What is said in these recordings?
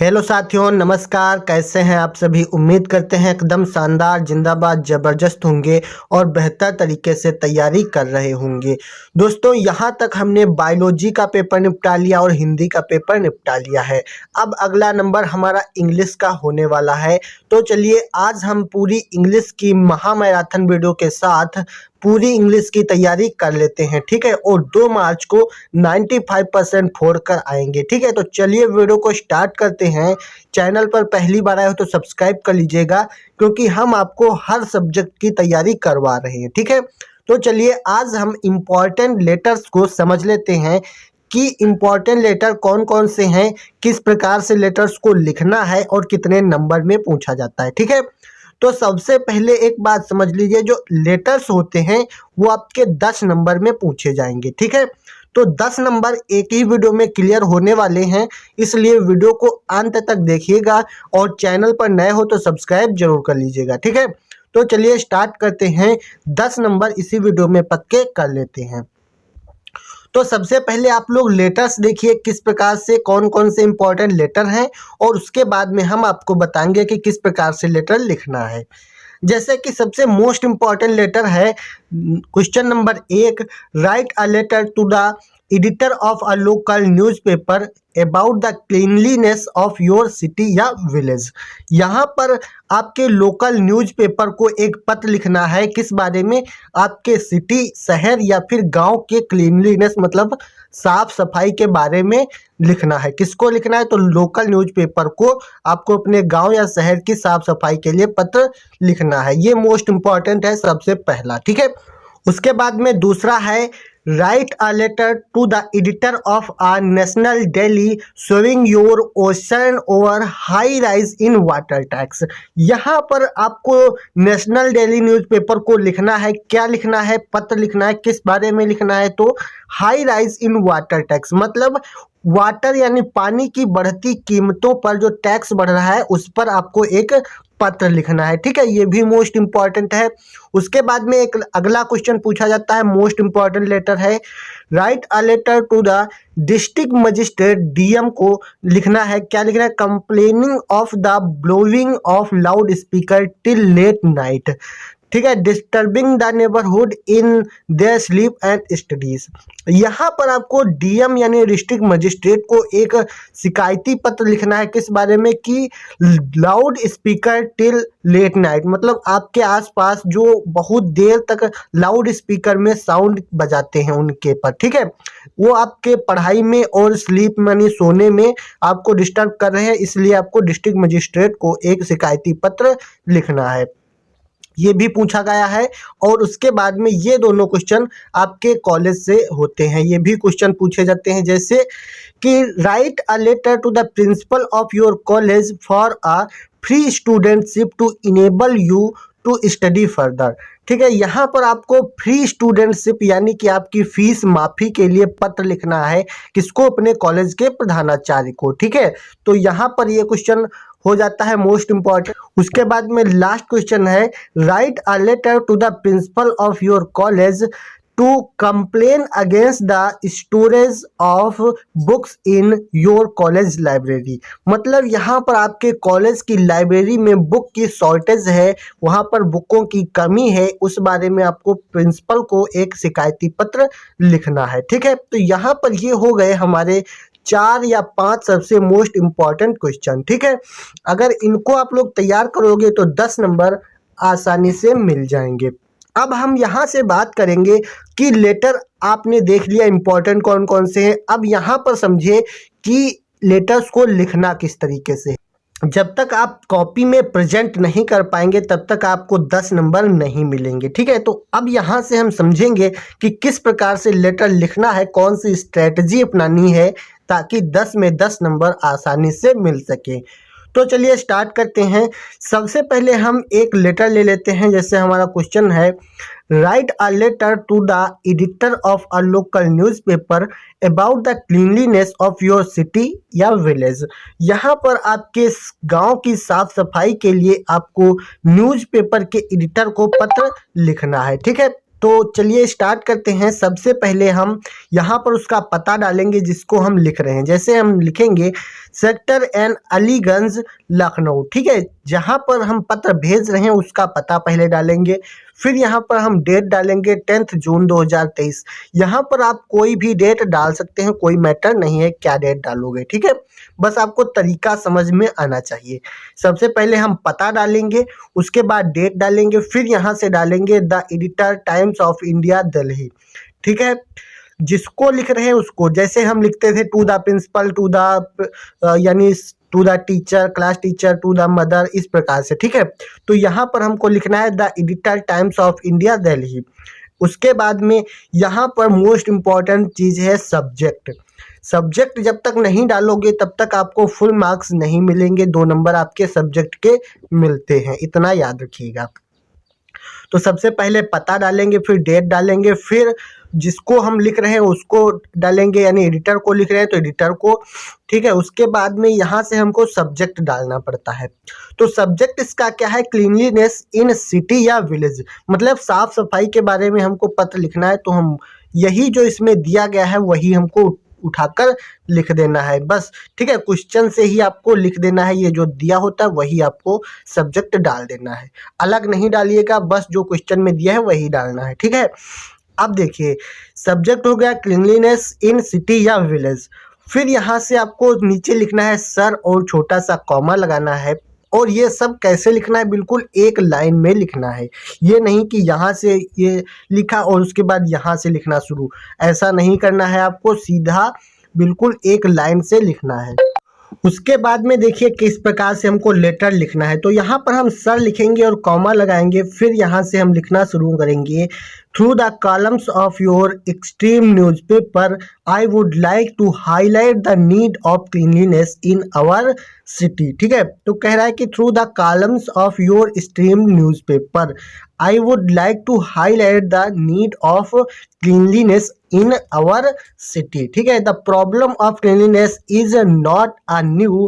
Hello साथियों, नमस्कार। कैसे हैं आप सभी? उम्मीद करते हैं एकदम शानदार, जिंदाबाद, ज़बरदस्त होंगे और बेहतर तरीके से तैयारी कर रहे होंगे। दोस्तों, यहाँ तक हमने बायोलॉजी का पेपर निपटा लिया और हिंदी का पेपर निपटा लिया है। अब अगला नंबर हमारा इंग्लिश का होने वाला है। तो चलिए आज हम पूरी इंग्लिश की महामैराथन वीडियो के साथ पूरी इंग्लिश की तैयारी कर लेते हैं, ठीक है। और 2 मार्च को 95% फोड़ कर आएंगे, ठीक है। तो चलिए वीडियो को स्टार्ट करते हैं। चैनल पर पहली बार आए हो तो सब्सक्राइब कर लीजिएगा, क्योंकि हम आपको हर सब्जेक्ट की तैयारी करवा रहे हैं, ठीक है। तो चलिए आज हम इम्पॉर्टेंट लेटर्स को समझ लेते हैं कि इम्पॉर्टेंट लेटर कौन कौन से हैं, किस प्रकार से लेटर्स को लिखना है और कितने नंबर में पूछा जाता है, ठीक है। तो सबसे पहले एक बात समझ लीजिए, जो लेटर्स होते हैं वो आपके 10 नंबर में पूछे जाएंगे, ठीक है। तो 10 नंबर एक ही वीडियो में क्लियर होने वाले हैं, इसलिए वीडियो को अंत तक देखिएगा और चैनल पर नए हो तो सब्सक्राइब जरूर कर लीजिएगा, ठीक है। तो चलिए स्टार्ट करते हैं। 10 नंबर इसी वीडियो में पक्के कर लेते हैं। तो सबसे पहले आप लोग लेटर्स देखिए किस प्रकार से कौन कौन से इंपॉर्टेंट लेटर हैं, और उसके बाद में हम आपको बताएंगे कि किस प्रकार से लेटर लिखना है। जैसे कि सबसे मोस्ट इम्पॉर्टेंट लेटर है question number 1, write a letter to the editor of a local newspaper about the cleanliness of your city या विलेज। यहाँ पर आपके लोकल न्यूज़पेपर को एक पत्र लिखना है, किस बारे में? आपके सिटी, शहर या फिर गांव के क्लीनलीनेस मतलब साफ सफाई के बारे में लिखना है। किसको लिखना है? तो लोकल न्यूज़पेपर को आपको अपने गांव या शहर की साफ सफाई के लिए पत्र लिखना है। ये मोस्ट इम्पॉर्टेंट है सबसे पहला, ठीक है। उसके बाद में दूसरा है write a letter to the editor of a national daily showing your ocean over high rise in water tax. यहाँ पर आपको नेशनल डेली न्यूज़पेपर को लिखना है। क्या लिखना है? पत्र लिखना है। किस बारे में लिखना है? तो high rise in water tax मतलब वाटर यानी पानी की बढ़ती कीमतों पर जो टैक्स बढ़ रहा है उस पर आपको एक पत्र लिखना है, ठीक है। ये भी मोस्ट इम्पॉर्टेंट है। उसके बाद में एक अगला क्वेश्चन पूछा जाता है, मोस्ट इम्पॉर्टेंट लेटर है write a letter to the district magistrate, DM को लिखना है। क्या लिखना है? Complaining of the blowing of loud speaker till late night, ठीक है, disturbing the neighbourhood in their sleep and studies. यहाँ पर आपको डीएम यानी डिस्ट्रिक्ट मजिस्ट्रेट को एक शिकायती पत्र लिखना है। किस बारे में? कि loud speaker till late night मतलब आपके आसपास जो बहुत देर तक लाउड स्पीकर में साउंड बजाते हैं उनके पर, ठीक है, वो आपके पढ़ाई में और स्लीप यानी सोने में आपको डिस्टर्ब कर रहे हैं, इसलिए आपको डिस्ट्रिक्ट मजिस्ट्रेट को एक शिकायती पत्र लिखना है। ये भी पूछा गया है। और उसके बाद में ये दोनों क्वेश्चन आपके कॉलेज से होते हैं, ये भी क्वेश्चन पूछे जाते हैं। जैसे कि write a letter to the principal of your college for a free studentship to enable you to study further, ठीक है। यहाँ पर आपको फ्री स्टूडेंटशिप यानी कि आपकी फीस माफ़ी के लिए पत्र लिखना है। किसको? अपने कॉलेज के प्रधानाचार्य को, ठीक है। तो यहाँ पर ये क्वेश्चन हो जाता है मोस्ट इम्पॉर्टेंट। उसके बाद में लास्ट क्वेश्चन है write a letter to the principal of your college to complain against the storage of books in your college library मतलब यहाँ पर आपके कॉलेज की लाइब्रेरी में बुक की शॉर्टेज है, वहाँ पर बुकों की कमी है, उस बारे में आपको प्रिंसिपल को एक शिकायती पत्र लिखना है, ठीक है। तो यहाँ पर ये हो गए हमारे 4 या 5 सबसे मोस्ट इम्पॉर्टेंट क्वेश्चन, ठीक है। अगर इनको आप लोग तैयार करोगे तो 10 नंबर आसानी से मिल जाएंगे। अब हम यहाँ से बात करेंगे कि लेटर आपने देख लिया इम्पोर्टेंट कौन कौन से हैं। अब यहाँ पर समझिए कि लेटर्स को लिखना किस तरीके से। जब तक आप कॉपी में प्रेजेंट नहीं कर पाएंगे तब तक आपको 10 नंबर नहीं मिलेंगे, ठीक है। तो अब यहाँ से हम समझेंगे कि किस प्रकार से लेटर लिखना है, कौन सी स्ट्रेटजी अपनानी है ताकि 10 में 10 नंबर आसानी से मिल सके। तो चलिए स्टार्ट करते हैं। सबसे पहले हम एक लेटर ले लेते हैं। जैसे हमारा क्वेश्चन है write a letter to the editor of a local newspaper about the cleanliness of your city या विलेज। यहाँ पर आपके गांव की साफ सफाई के लिए आपको न्यूज़पेपर के एडिटर को पत्र लिखना है, ठीक है। तो चलिए स्टार्ट करते हैं। सबसे पहले हम यहाँ पर उसका पता डालेंगे जिसको हम लिख रहे हैं। जैसे हम लिखेंगे सेक्टर एन, अलीगंज, लखनऊ। ठीक है, जहाँ पर हम पत्र भेज रहे हैं उसका पता पहले डालेंगे। फिर यहाँ पर हम डेट डालेंगे 10 जून 2023। यहाँ पर आप कोई भी डेट डाल सकते हैं, कोई मैटर नहीं है क्या डेट डालोगे। ठीक है, बस आपको तरीका समझ में आना चाहिए। सबसे पहले हम पता डालेंगे, उसके बाद डेट डालेंगे, फिर यहाँ से डालेंगे the editor, times of India, Delhi. ठीक है, जिसको लिख रहे हैं उसको, जैसे हम लिखते थे to the principal, to the यानी to the teacher, class teacher, to the mother, इस प्रकार से। ठीक है, तो यहाँ पर हमको लिखना है the editor, times of India, Delhi. उसके बाद में यहाँ पर मोस्ट इम्पॉर्टेंट चीज़ है सब्जेक्ट। सब्जेक्ट जब तक नहीं डालोगे तब तक आपको फुल मार्क्स नहीं मिलेंगे, 2 नंबर आपके सब्जेक्ट के मिलते हैं, इतना याद रखिएगा। तो सबसे पहले पता डालेंगे, फिर डेट डालेंगे, फिर जिसको हम लिख रहे हैं उसको डालेंगे, यानी एडिटर को लिख रहे हैं तो एडिटर को। ठीक है, उसके बाद में यहाँ से हमको सब्जेक्ट डालना पड़ता है। तो सब्जेक्ट इसका क्या है, क्लीनलीनेस इन सिटी या विलेज, मतलब साफ सफाई के बारे में हमको पत्र लिखना है। तो हम यही जो इसमें दिया गया है वही हमको उठाकर लिख देना है बस। ठीक है, क्वेश्चन से ही आपको लिख देना है, ये जो दिया होता है वही आपको सब्जेक्ट डाल देना है, अलग नहीं डालिएगा, बस जो क्वेश्चन में दिया है वही डालना है। ठीक है, अब देखिए सब्जेक्ट हो गया क्लीनलीनेस इन सिटी या विलेज। फिर यहाँ से आपको नीचे लिखना है सर और छोटा सा कॉमा लगाना है। और ये सब कैसे लिखना है, बिल्कुल एक लाइन में लिखना है। ये नहीं कि यहाँ से ये लिखा और उसके बाद यहाँ से लिखना शुरू, ऐसा नहीं करना है आपको, सीधा बिल्कुल एक लाइन से लिखना है। उसके बाद में देखिए किस प्रकार से हमको लेटर लिखना है। तो यहाँ पर हम सर लिखेंगे और कॉमा लगाएंगे, फिर यहाँ से हम लिखना शुरू करेंगे through the columns of your extreme newspaper I would like to highlight the need of cleanliness in our city. ठीक है, तो कह रहा है कि through the columns of your extreme newspaper I would like to highlight the need of cleanliness in our city. ठीक है, the problem of cleanliness is not a new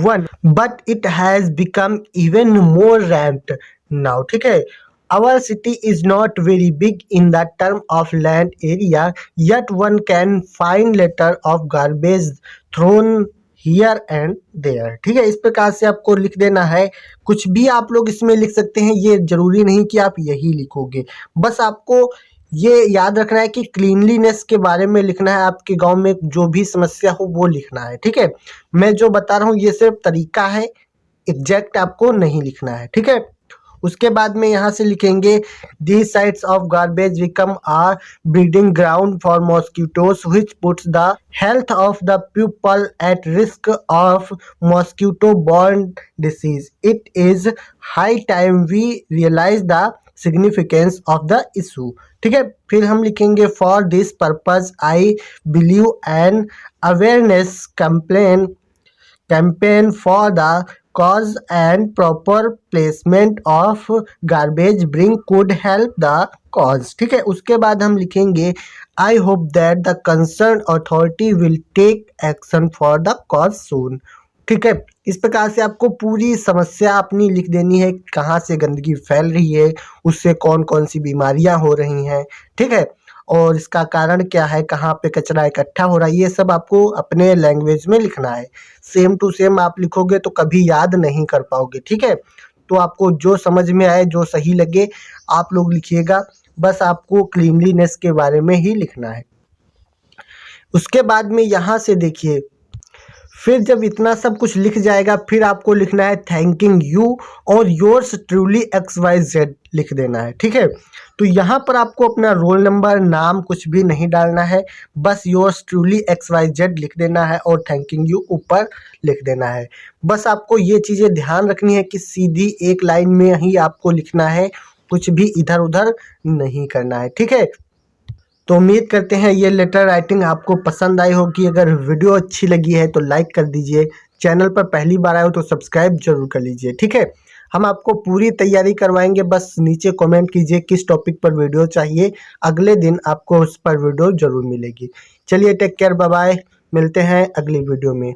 one but it has become even more rampant now. ठीक है, our city is not very big in the term of land area, yet one can find litter of garbage thrown here and there. ठीक है, इस प्रकार से आपको लिख देना है। कुछ भी आप लोग इसमें लिख सकते हैं, ये जरूरी नहीं कि आप यही लिखोगे, बस आपको ये याद रखना है कि क्लीनलीनेस के बारे में लिखना है, आपके गांव में जो भी समस्या हो वो लिखना है। ठीक है, मैं जो बता रहा हूँ ये सिर्फ तरीका है, एग्जैक्ट आपको नहीं लिखना है। ठीक है, उसके बाद में यहाँ से लिखेंगे these sites of garbage become a breeding ground for mosquitoes which puts the health of the people at risk of mosquito-borne disease. It is high time we realize the significance of the issue. ठीक है, फिर हम लिखेंगे for this purpose I believe an awareness campaign for the cause and proper placement of garbage bring could help the cause. ठीक है, उसके बाद हम लिखेंगे I hope that the concerned authority will take action for the cause soon. ठीक है, इस प्रकार से आपको पूरी समस्या अपनी लिख देनी है, कहाँ से गंदगी फैल रही है, उससे कौन कौन सी बीमारियां हो रही हैं। ठीक है, और इसका कारण क्या है, कहाँ पे कचरा इकट्ठा हो रहा है, ये सब आपको अपने लैंग्वेज में लिखना है। सेम टू सेम आप लिखोगे तो कभी याद नहीं कर पाओगे। ठीक है, तो आपको जो समझ में आए, जो सही लगे आप लोग लिखिएगा, बस आपको क्लीनलीनेस के बारे में ही लिखना है। उसके बाद में यहाँ से देखिए, फिर जब इतना सब कुछ लिख जाएगा फिर आपको लिखना है थैंकिंग यू और योर्स ट्रूली XYZ लिख देना है। ठीक है, तो यहाँ पर आपको अपना रोल नंबर, नाम कुछ भी नहीं डालना है, बस योर्स ट्रूली XYZ लिख देना है और थैंकिंग यू ऊपर लिख देना है। बस आपको ये चीज़ें ध्यान रखनी है कि सीधी एक लाइन में ही आपको लिखना है, कुछ भी इधर उधर नहीं करना है। ठीक है, तो उम्मीद करते हैं ये लेटर राइटिंग आपको पसंद आई होगी। अगर वीडियो अच्छी लगी है तो लाइक कर दीजिए, चैनल पर पहली बार आए हो तो सब्सक्राइब जरूर कर लीजिए। ठीक है, हम आपको पूरी तैयारी करवाएंगे, बस नीचे कमेंट कीजिए किस टॉपिक पर वीडियो चाहिए, अगले दिन आपको उस पर वीडियो जरूर मिलेगी। चलिए टेक केयर, बाय बाय, मिलते हैं अगली वीडियो में।